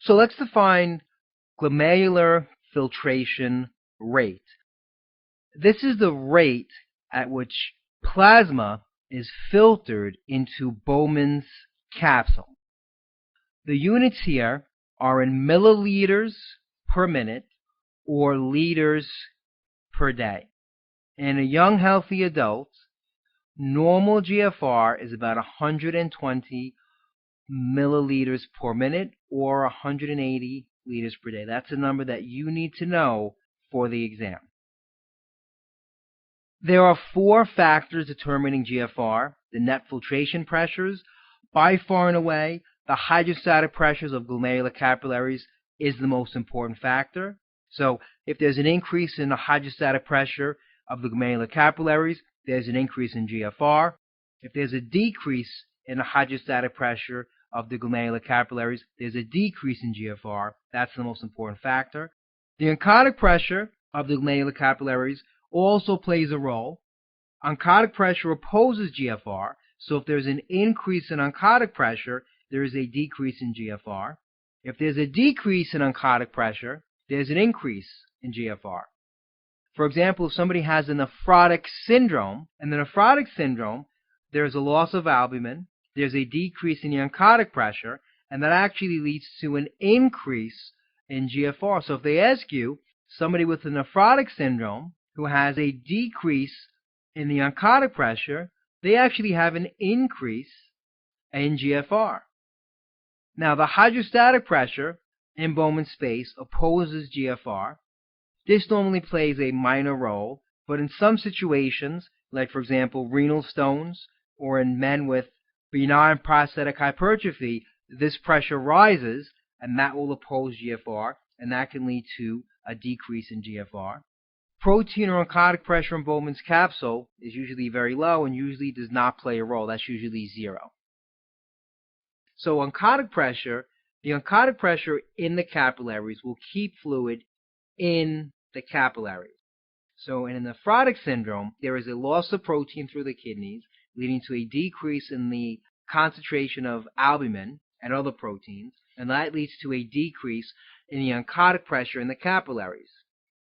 So let's define glomerular filtration rate. This is the rate at which plasma is filtered into Bowman's capsule. The units here are in milliliters per minute or liters per day. In a young healthy adult, normal GFR is about 120 milliliters per minute or 180 liters per day. That's a number that you need to know for the exam. There are 4 factors determining GFR. The net filtration pressures. By far and away, the hydrostatic pressures of glomerular capillaries is the most important factor. So if there's an increase in the hydrostatic pressure of the glomerular capillaries, there's an increase in GFR. If there's a decrease in the hydrostatic pressure of the glomerular capillaries, there's a decrease in GFR. That's the most important factor. The oncotic pressure of the glomerular capillaries also plays a role. Oncotic pressure opposes GFR, so if there's an increase in oncotic pressure, there is a decrease in GFR. If there's a decrease in oncotic pressure, there's an increase in GFR. For example, if somebody has a nephrotic syndrome, in the nephrotic syndrome, there's a loss of albumin, there's a decrease in the oncotic pressure, and that actually leads to an increase in GFR. So if they ask you, somebody with a nephrotic syndrome who has a decrease in the oncotic pressure, they actually have an increase in GFR. Now, the hydrostatic pressure in Bowman's space opposes GFR. This normally plays a minor role, but in some situations, like for example renal stones or in men with benign prostatic hypertrophy, this pressure rises and that will oppose GFR, and that can lead to a decrease in GFR. Protein or oncotic pressure in Bowman's capsule is usually very low and usually does not play a role. That's usually 0. So oncotic pressure, the oncotic pressure in the capillaries will keep fluid in the capillaries. So in a nephrotic syndrome, there is a loss of protein through the kidneys, leading to a decrease in the concentration of albumin and other proteins, and that leads to a decrease in the oncotic pressure in the capillaries.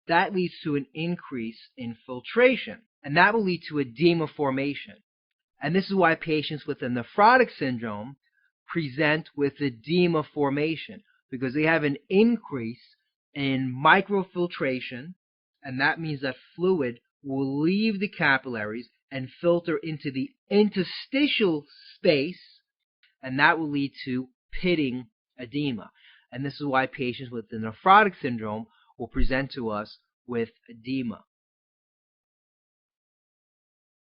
That leads to an increase in filtration, and that will lead to edema formation. And this is why patients with a nephrotic syndrome present with edema formation, because they have an increase in microfiltration, and that means that fluid will leave the capillaries and filter into the interstitial space, and that will lead to pitting edema. And this is why patients with the nephrotic syndrome will present to us with edema.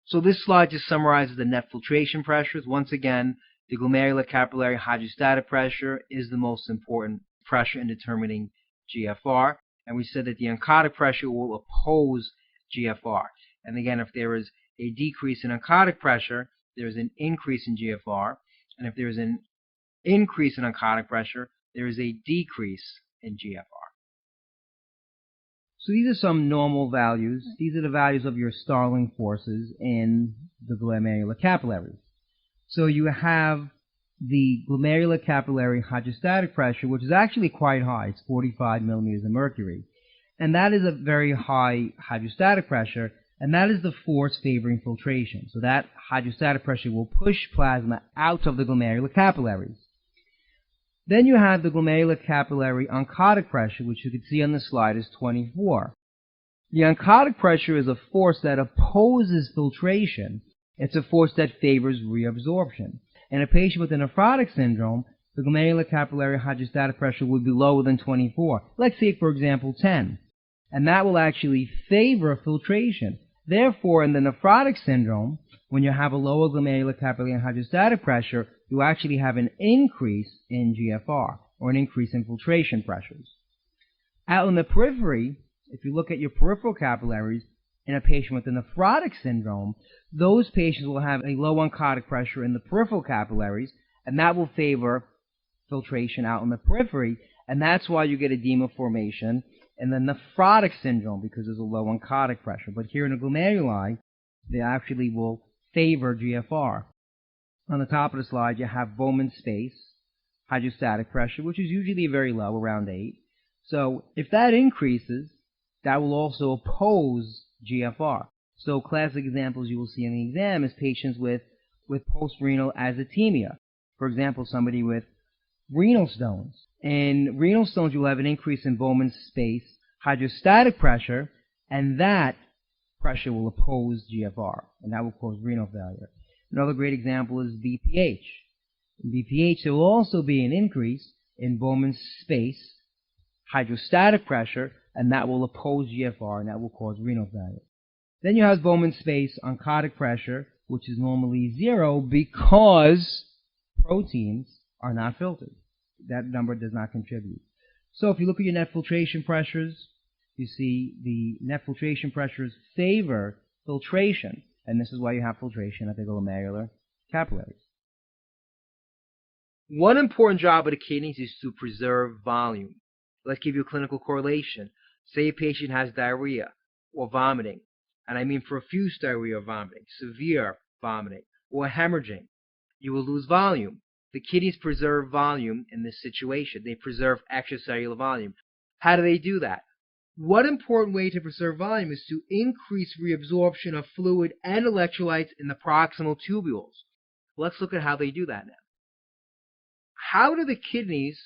So this slide just summarizes the net filtration pressures. Once again, the glomerular capillary hydrostatic pressure is the most important pressure in determining GFR. And we said that the oncotic pressure will oppose GFR. And again, if there is a decrease in oncotic pressure, there is an increase in GFR. And if there is an increase in oncotic pressure, there is a decrease in GFR. So these are some normal values. These are the values of your Starling forces in the glomerular capillaries. So you have the glomerular capillary hydrostatic pressure, which is actually quite high. It's 45 millimeters of mercury. And that is a very high hydrostatic pressure, and that is the force favoring filtration. So that hydrostatic pressure will push plasma out of the glomerular capillaries. Then you have the glomerular capillary oncotic pressure, which you can see on the slide is 24. The oncotic pressure is a force that opposes filtration. It's a force that favors reabsorption. In a patient with a nephrotic syndrome, the glomerular capillary hydrostatic pressure would be lower than 24. Let's say, for example, 10. And that will actually favor filtration. Therefore, in the nephrotic syndrome, when you have a lower glomerular capillary hydrostatic pressure, you actually have an increase in GFR, or an increase in filtration pressures. Out in the periphery, if you look at your peripheral capillaries, in a patient with a nephrotic syndrome, those patients will have a low oncotic pressure in the peripheral capillaries, and that will favor filtration out in the periphery, and that's why you get edema formation in the nephrotic syndrome, because there's a low oncotic pressure. But here in the glomeruli, they actually will favor GFR. On the top of the slide, you have Bowman's space. hydrostatic pressure, which is usually very low, around 8. So if that increases, that will also oppose GFR. So classic examples you will see in the exam is patients with post-renal azotemia. For example, somebody with renal stones. In renal stones, you will have an increase in Bowman's space hydrostatic pressure, and that pressure will oppose GFR, and that will cause renal failure. Another great example is BPH. In BPH, there will also be an increase in Bowman's space hydrostatic pressure, and that will oppose GFR, and that will cause renal failure. Then you have Bowman's space oncotic pressure, which is normally 0 because proteins are not filtered. That number does not contribute. So if you look at your net filtration pressures, you see the net filtration pressures favor filtration, and this is why you have filtration at the glomerular capillaries. One important job of the kidneys is to preserve volume. Let's give you a clinical correlation. Say a patient has diarrhea or vomiting, and I mean profuse diarrhea or vomiting, severe vomiting, or hemorrhaging. You will lose volume. The kidneys preserve volume in this situation. They preserve extracellular volume. How do they do that? One important way to preserve volume is to increase reabsorption of fluid and electrolytes in the proximal tubules. Let's look at how they do that now. How do the kidneys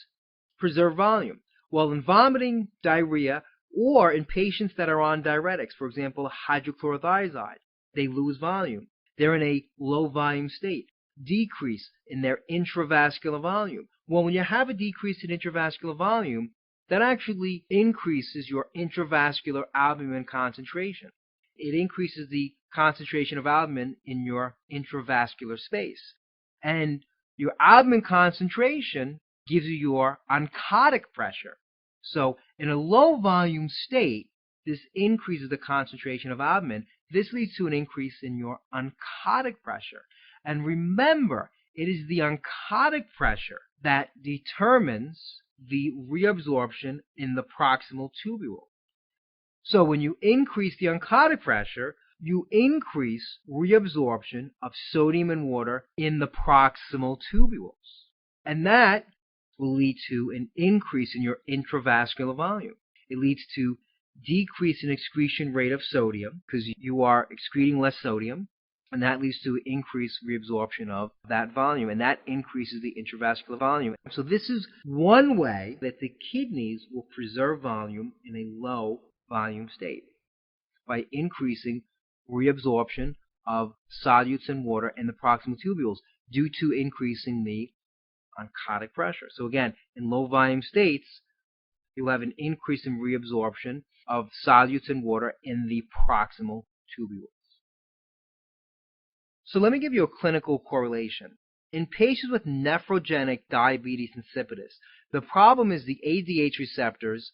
preserve volume? Well, in vomiting, diarrhea, or in patients that are on diuretics, for example, hydrochlorothiazide, they lose volume. They're in a low volume state, decrease in their intravascular volume. Well, when you have a decrease in intravascular volume, that actually increases your intravascular albumin concentration. It increases the concentration of albumin in your intravascular space. And your albumin concentration gives you your oncotic pressure. So in a low volume state, this increases the concentration of albumin. This leads to an increase in your oncotic pressure. And remember, it is the oncotic pressure that determines the reabsorption in the proximal tubule. So when you increase the oncotic pressure, you increase reabsorption of sodium and water in the proximal tubules. And that will lead to an increase in your intravascular volume. It leads to decrease in excretion rate of sodium because you are excreting less sodium, and that leads to increased reabsorption of that volume, and that increases the intravascular volume. So this is one way that the kidneys will preserve volume in a low volume state, by increasing reabsorption of solutes and water in the proximal tubules due to increasing the oncotic pressure. So again, in low volume states, you will have an increase in reabsorption of solutes and water in the proximal tubules. So let me give you a clinical correlation. In patients with nephrogenic diabetes insipidus, the problem is the ADH receptors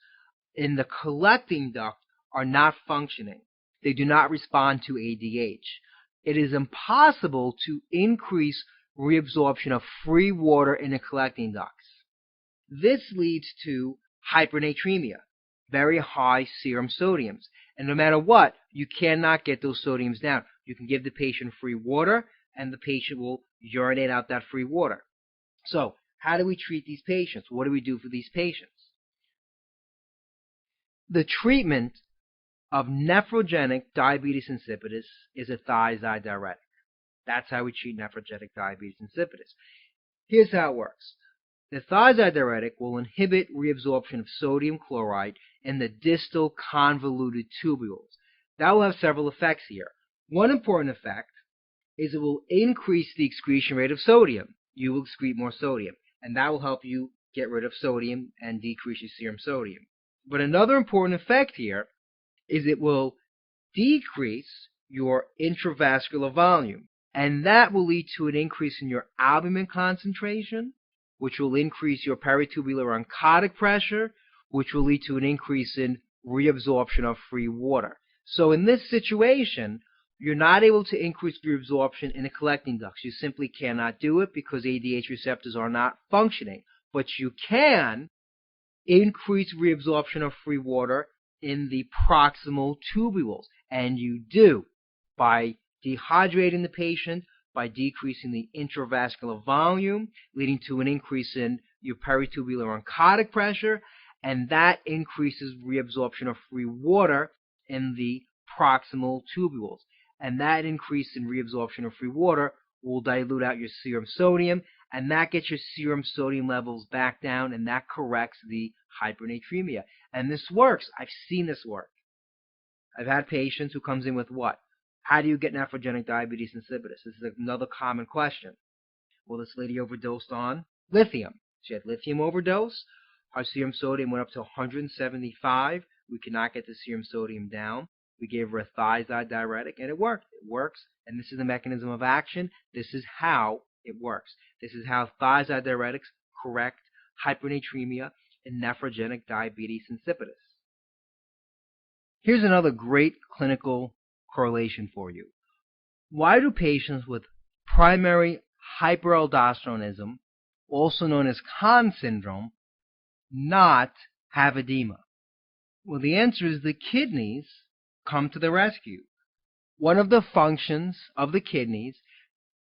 in the collecting duct are not functioning. They do not respond to ADH. It is impossible to increase reabsorption of free water in the collecting ducts. This leads to hypernatremia, very high serum sodiums. And no matter what, you cannot get those sodiums down. You can give the patient free water, and the patient will urinate out that free water. So how do we treat these patients? What do we do for these patients? The treatment of nephrogenic diabetes insipidus is a thiazide diuretic. That's how we treat nephrogenic diabetes insipidus. Here's how it works. The thiazide diuretic will inhibit reabsorption of sodium chloride in the distal convoluted tubules. That will have several effects here. One important effect is it will increase the excretion rate of sodium. You will excrete more sodium, and that will help you get rid of sodium and decrease your serum sodium. But another important effect here is it will decrease your intravascular volume, and that will lead to an increase in your albumin concentration, which will increase your peritubular oncotic pressure, which will lead to an increase in reabsorption of free water. So in this situation, you're not able to increase reabsorption in the collecting ducts. You simply cannot do it because ADH receptors are not functioning. But you can increase reabsorption of free water in the proximal tubules. And you do by dehydrating the patient, by decreasing the intravascular volume, leading to an increase in your peritubular oncotic pressure, and that increases reabsorption of free water in the proximal tubules. And that increase in reabsorption of free water will dilute out your serum sodium, and that gets your serum sodium levels back down, and that corrects the hypernatremia. And this works. I've seen this work. I've had patients who comes in with what? How do you get nephrogenic diabetes insipidus? This is another common question. Well, this lady overdosed on lithium. She had lithium overdose. Her serum sodium went up to 175. We could not get the serum sodium down. We gave her a thiazide diuretic, and it worked. It works, and this is the mechanism of action. This is how it works. This is how thiazide diuretics correct hypernatremia and nephrogenic diabetes insipidus. Here's another great clinical correlation for you. Why do patients with primary hyperaldosteronism, also known as Conn syndrome, not have edema? Well, the answer is the kidneys come to the rescue. One of the functions of the kidneys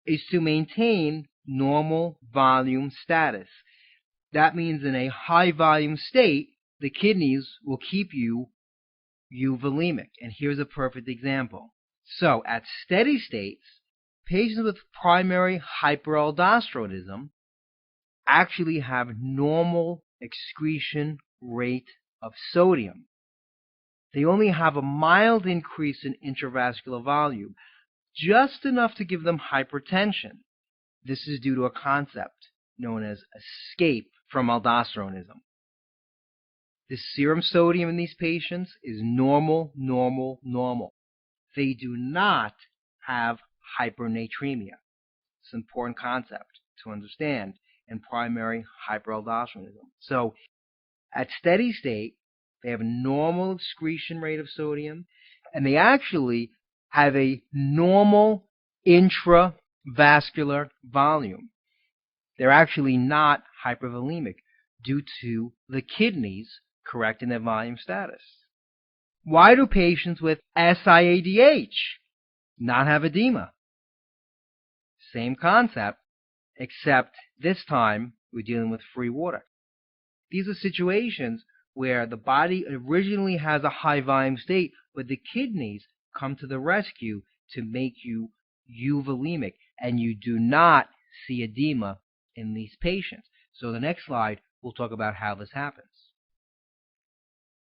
is to maintain normal volume status. That means in a high volume state, the kidneys will keep you euvolemic. And here's a perfect example. So at steady states, patients with primary hyperaldosteronism actually have normal excretion rate of sodium. They only have a mild increase in intravascular volume, just enough to give them hypertension. This is due to a concept known as escape from aldosteronism. The serum sodium in these patients is normal, normal, normal. They do not have hypernatremia. It's an important concept to understand in primary hyperaldosteronism. So at steady state, they have a normal excretion rate of sodium, and they actually have a normal intravascular volume. They're actually not hypervolemic due to the kidneys correcting their volume status. Why do patients with SIADH not have edema? Same concept, except this time we're dealing with free water. These are situations where the body originally has a high volume state, but the kidneys come to the rescue to make you euvolemic, and you do not see edema in these patients. So the next slide, we'll talk about how this happens.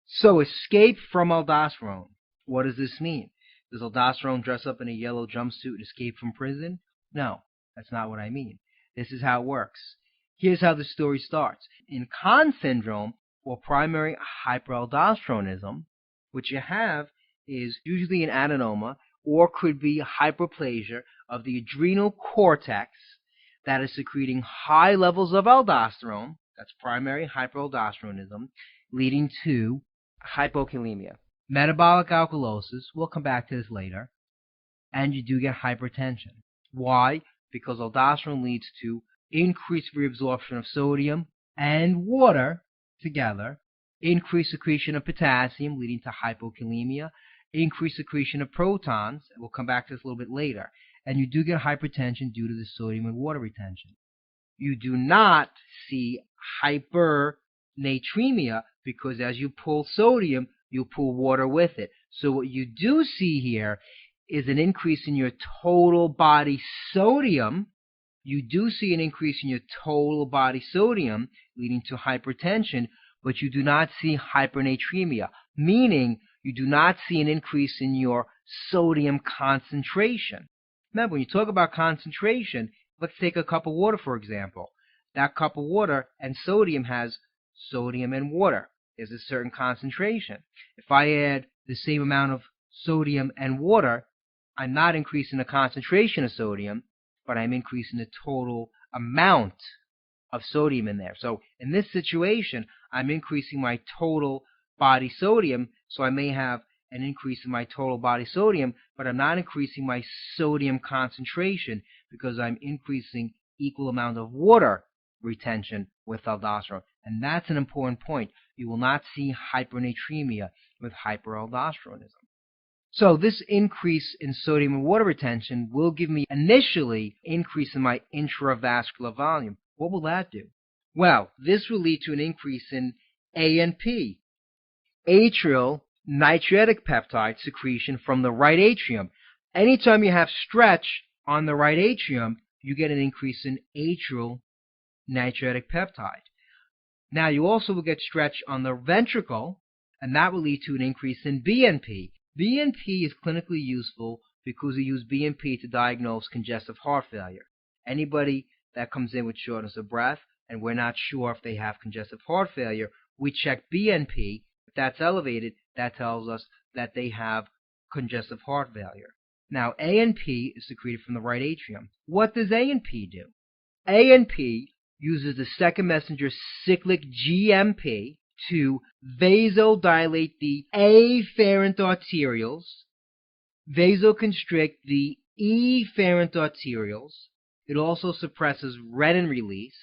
So escape from aldosterone. What does this mean? Does aldosterone dress up in a yellow jumpsuit and escape from prison? No, that's not what I mean. This is how it works. Here's how the story starts. In Conn syndrome, or primary hyperaldosteronism, what you have is usually an adenoma or could be hyperplasia of the adrenal cortex that is secreting high levels of aldosterone. That's primary hyperaldosteronism, leading to hypokalemia. Metabolic alkalosis, we'll come back to this later, and you do get hypertension. Why? Because aldosterone leads to increased reabsorption of sodium and water together, increased secretion of potassium leading to hypokalemia, increased secretion of protons, and we'll come back to this a little bit later, and you do get hypertension due to the sodium and water retention. You do not see hypernatremia because as you pull sodium, you pull water with it. So what you do see here is an increase in your total body sodium. You do see an increase in your total body sodium leading to hypertension, but you do not see hypernatremia, meaning you do not see an increase in your sodium concentration. Remember, when you talk about concentration, let's take a cup of water, for example. That cup of water and sodium has sodium and water. There's a certain concentration. If I add the same amount of sodium and water, I'm not increasing the concentration of sodium, but I'm increasing the total amount of sodium in there. So in this situation, I'm increasing my total body sodium, so I may have an increase in my total body sodium, but I'm not increasing my sodium concentration because I'm increasing equal amount of water retention with aldosterone. And that's an important point. You will not see hypernatremia with hyperaldosteronism. So this increase in sodium and water retention will give me initially increase in my intravascular volume. What will that do? Well, this will lead to an increase in ANP, atrial natriuretic peptide secretion from the right atrium. Anytime you have stretch on the right atrium, you get an increase in atrial natriuretic peptide. Now, you also will get stretch on the ventricle, and that will lead to an increase in BNP. BNP is clinically useful because we use BNP to diagnose congestive heart failure. Anybody that comes in with shortness of breath and we're not sure if they have congestive heart failure, we check BNP. If that's elevated, that tells us that they have congestive heart failure. Now, ANP is secreted from the right atrium. What does ANP do? ANP uses the second messenger cyclic GMP to vasodilate the afferent arterioles, vasoconstrict the efferent arterioles. It also suppresses renin release.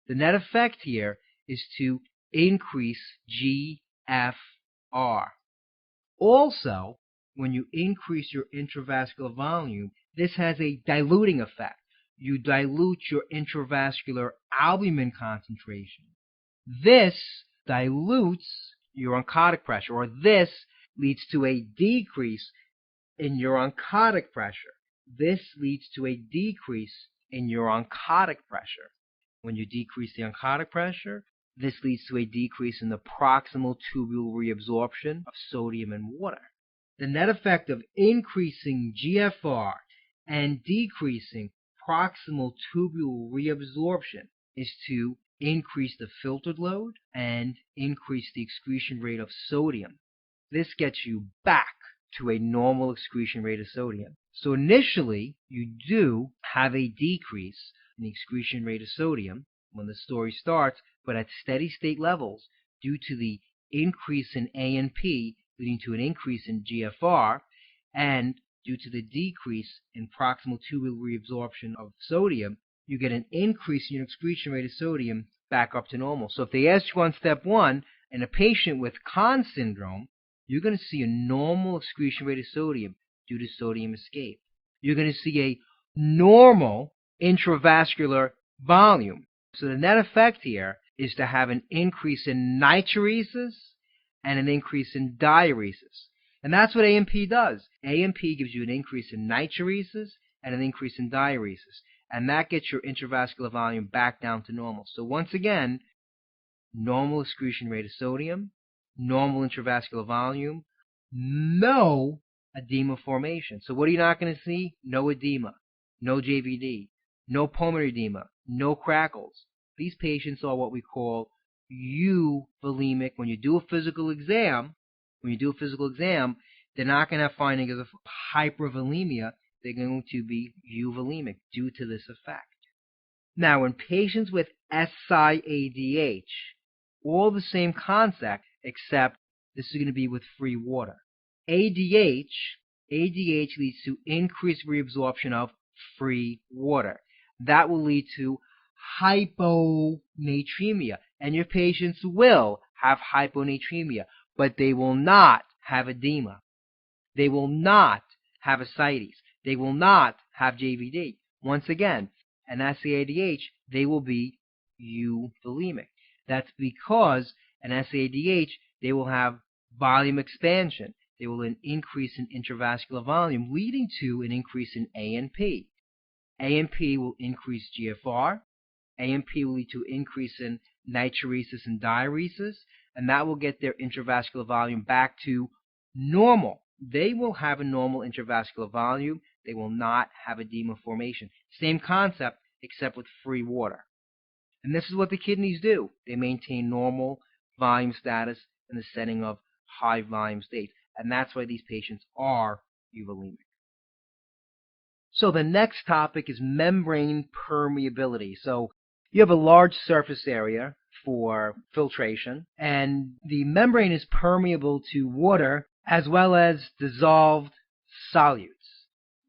The net effect here is to increase GFR. Also, when you increase your intravascular volume, this has a diluting effect. You dilute your intravascular albumin concentration. This dilutes your oncotic pressure, or this leads to a decrease in your oncotic pressure. This leads to a decrease in your oncotic pressure. When you decrease the oncotic pressure, this leads to a decrease in the proximal tubule reabsorption of sodium and water. The net effect of increasing GFR and decreasing proximal tubule reabsorption is to increase the filtered load and increase the excretion rate of sodium. This gets you back to a normal excretion rate of sodium. So initially, you do have a decrease in the excretion rate of sodium when the story starts, but at steady state levels, due to the increase in ANP leading to an increase in GFR, and due to the decrease in proximal tubule reabsorption of sodium, you get an increase in your excretion rate of sodium back up to normal. So if they ask you on step 1, in a patient with Conn syndrome, you're going to see a normal excretion rate of sodium due to sodium escape. You're going to see a normal intravascular volume. So the net effect here is to have an increase in natriuresis and an increase in diuresis. And that's what AMP does. AMP gives you an increase in natriuresis and an increase in diuresis. And that gets your intravascular volume back down to normal. So once again, normal excretion rate of sodium, normal intravascular volume, no edema formation. So what are you not going to see? No edema, no JVD, no pulmonary edema, no crackles. These patients are what we call euvolemic. When you do a physical exam, they're not going to have findings of hypervolemia. They're going to be euvolemic due to this effect. Now, in patients with SIADH, all the same concept, except this is going to be with free water. ADH leads to increased reabsorption of free water. That will lead to hyponatremia, and your patients will have hyponatremia, but they will not have edema. They will not have ascites. They will not have JVD. Once again, an SADH, they will be euvolemic. That's because an SADH, they will have volume expansion. They will increase in intravascular volume, leading to an increase in ANP. ANP will increase GFR. ANP will lead to increase in natriuresis and diuresis, and that will get their intravascular volume back to normal. They will have a normal intravascular volume. They will not have edema formation. Same concept, except with free water. And this is what the kidneys do. They maintain normal volume status in the setting of high volume states. And that's why these patients are euvolemic. So the next topic is membrane permeability. So you have a large surface area for filtration, and the membrane is permeable to water as well as dissolved solutes.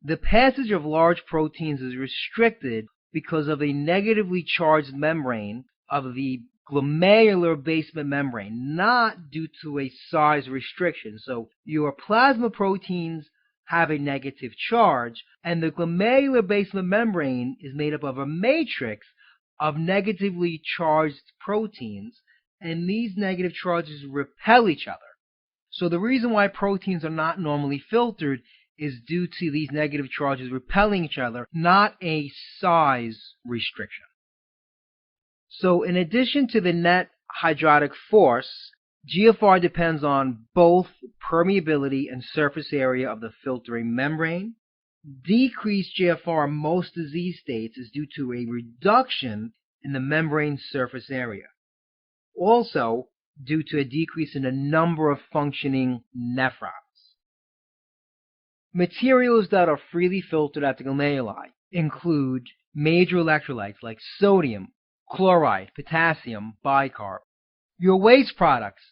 The passage of large proteins is restricted because of a negatively charged membrane of the glomerular basement membrane, not due to a size restriction. So your plasma proteins have a negative charge, and the glomerular basement membrane is made up of a matrix of negatively charged proteins, and these negative charges repel each other. So the reason why proteins are not normally filtered is due to these negative charges repelling each other, not a size restriction. So in addition to the net hydrotic force, GFR depends on both permeability and surface area of the filtering membrane. Decreased GFR in most disease states is due to a reduction in the membrane surface area. Also, due to a decrease in the number of functioning nephrons. Materials that are freely filtered at the glomeruli include major electrolytes like sodium, chloride, potassium, bicarb. Your waste products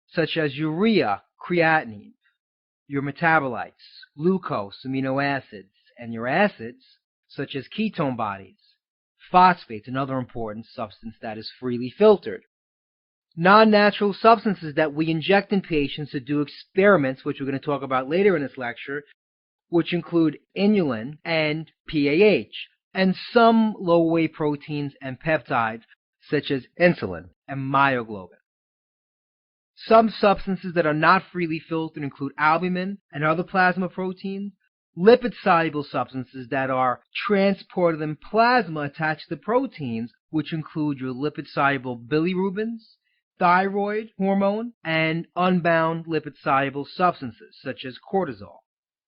such as urea, creatinine, your metabolites, glucose, amino acids, and your acids such as ketone bodies, phosphates, another important substance that is freely filtered. Non-natural substances that we inject in patients to do experiments, which we're going to talk about later in this lecture, which include inulin and PAH, and some low-weight proteins and peptides such as insulin and myoglobin. Some substances that are not freely filtered include albumin and other plasma proteins, lipid-soluble substances that are transported in plasma attached to proteins, which include your lipid-soluble bilirubins, thyroid hormone, and unbound lipid-soluble substances such as cortisol.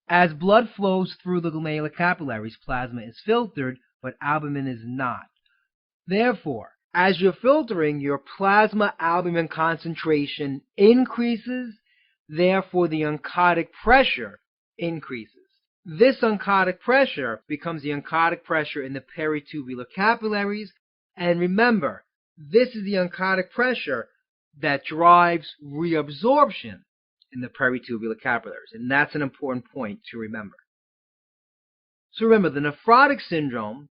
As blood flows through the glomerular capillaries, plasma is filtered, but albumin is not. Therefore, as you're filtering, your plasma albumin concentration increases, therefore the oncotic pressure increases. This oncotic pressure becomes the oncotic pressure in the peritubular capillaries, and remember, this is the oncotic pressure that drives reabsorption in the peritubular capillaries, and that's an important point to remember. So remember, the nephrotic syndrome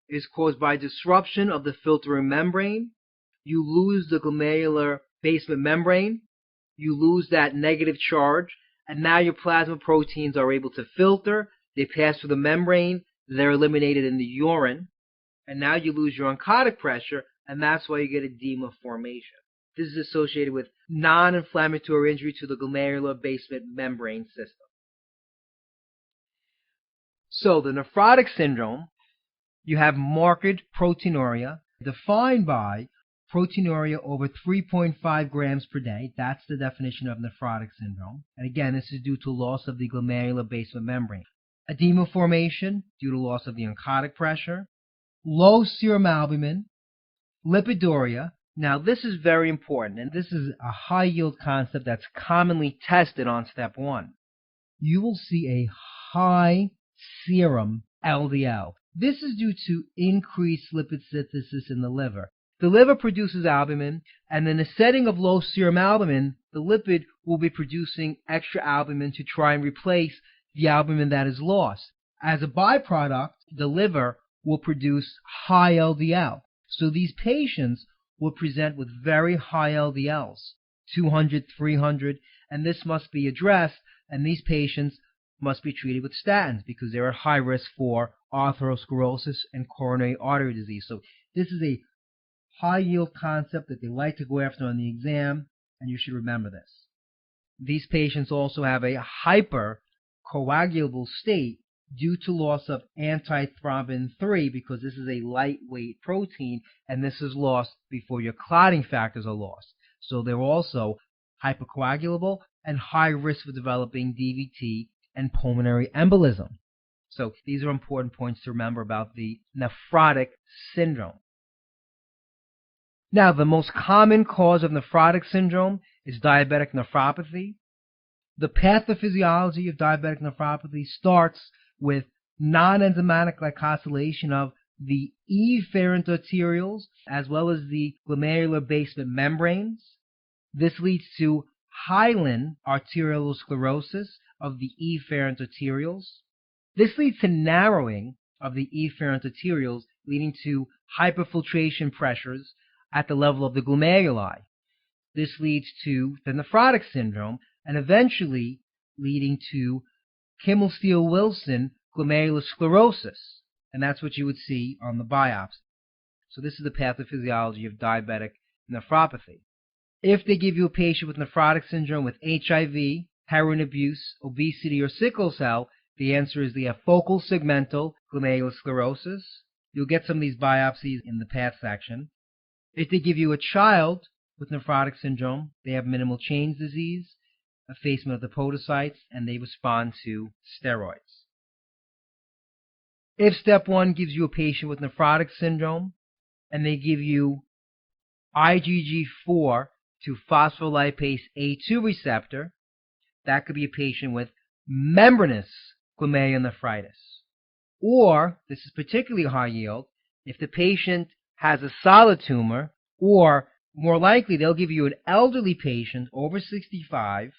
is caused by disruption of the filtering membrane. You lose the glomerular basement membrane, you lose that negative charge, and now your plasma proteins are able to filter. They pass through the membrane, they're eliminated in the urine, and now you lose your oncotic pressure, and that's why you get edema formation. This is associated with non-inflammatory injury to the glomerular basement membrane system. So the nephrotic syndrome, you have marked proteinuria defined by proteinuria over 3.5 grams per day. That's the definition of nephrotic syndrome. And again, this is due to loss of the glomerular basement membrane. Edema formation due to loss of the oncotic pressure. Low serum albumin. Lipiduria. Now this is very important, and this is a high yield concept that's commonly tested on step 1. You will see a high serum LDL. This is due to increased lipid synthesis in the liver. The liver produces albumin, and in a setting of low serum albumin, the lipid will be producing extra albumin to try and replace the albumin that is lost. As a byproduct, the liver will produce high LDL. So these patients will present with very high LDLs, 200, 300, and this must be addressed, and these patients must be treated with statins because they're at high risk for atherosclerosis and coronary artery disease. So this is a high yield concept that they like to go after on the exam, and you should remember this. These patients also have a hypercoagulable state due to loss of antithrombin 3 because this is a lightweight protein, and this is lost before your clotting factors are lost. So they're also hypercoagulable and high risk for developing DVT and pulmonary embolism. So these are important points to remember about the nephrotic syndrome. Now, the most common cause of nephrotic syndrome is diabetic nephropathy. The pathophysiology of diabetic nephropathy starts with non-enzymatic glycosylation of the efferent arterioles as well as the glomerular basement membranes. This leads to hyaline arteriolosclerosis of the efferent arterioles. This leads to narrowing of the efferent arterioles, leading to hyperfiltration pressures at the level of the glomeruli. This leads to the nephrotic syndrome and eventually leading to Kimmel-Steele-Wilson glomerular sclerosis, and that's what you would see on the biopsy. So this is the pathophysiology of diabetic nephropathy. If they give you a patient with nephrotic syndrome with HIV, heroin abuse, obesity, or sickle cell, the answer is they have focal segmental glomerulosclerosis. You'll get some of these biopsies in the path section. If they give you a child with nephrotic syndrome, they have minimal change disease, effacement of the podocytes, and they respond to steroids. If step 1 gives you a patient with nephrotic syndrome and they give you IgG4 to phospholipase A2 receptor, that could be a patient with membranous glomerulonephritis. Or, this is particularly high yield, if the patient has a solid tumor, or more likely they'll give you an elderly patient over 65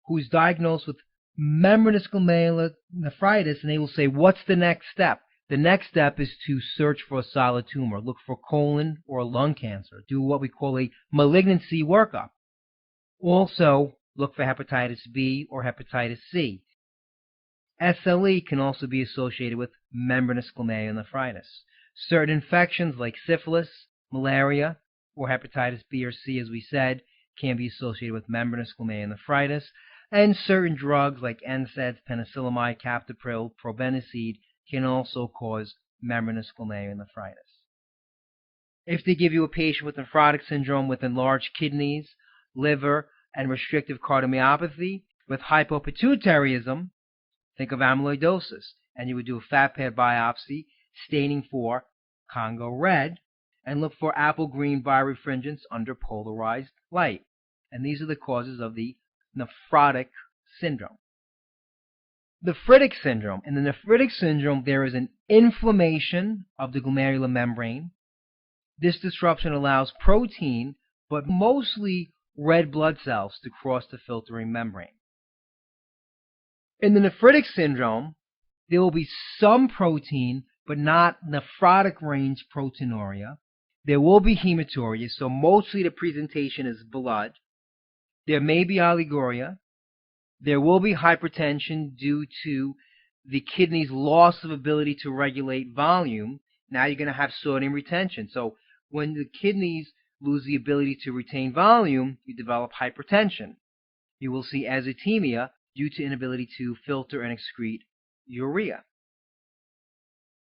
who's diagnosed with membranous glomerulonephritis, and they will say, what's the next step? The next step is to search for a solid tumor. Look for colon or lung cancer. Do what we call a malignancy workup. Also, look for hepatitis B or hepatitis C. SLE can also be associated with membranous glomerulonephritis. Certain infections like syphilis, malaria, or hepatitis B or C, as we said, can be associated with membranous glomerulonephritis, and certain drugs like NSAIDs, penicillamide, captopril, probenecid can also cause membranous glomerulonephritis. If they give you a patient with nephrotic syndrome with enlarged kidneys, liver, and restrictive cardiomyopathy with hypopituitarism, think of amyloidosis, and you would do a fat pad biopsy, staining for Congo red, and look for apple green birefringence under polarized light. And these are the causes of the nephrotic syndrome. Nephritic syndrome. In the nephritic syndrome, there is an inflammation of the glomerular membrane. This disruption allows protein, but mostly red blood cells, to cross the filtering membrane. In the nephritic syndrome, there will be some protein, but not nephrotic range proteinuria. There will be hematuria, so mostly the presentation is blood. There may be oliguria. There will be hypertension due to the kidney's loss of ability to regulate volume. Now you're going to have sodium retention. So when the kidneys lose the ability to retain volume, you develop hypertension. You will see azotemia due to inability to filter and excrete urea.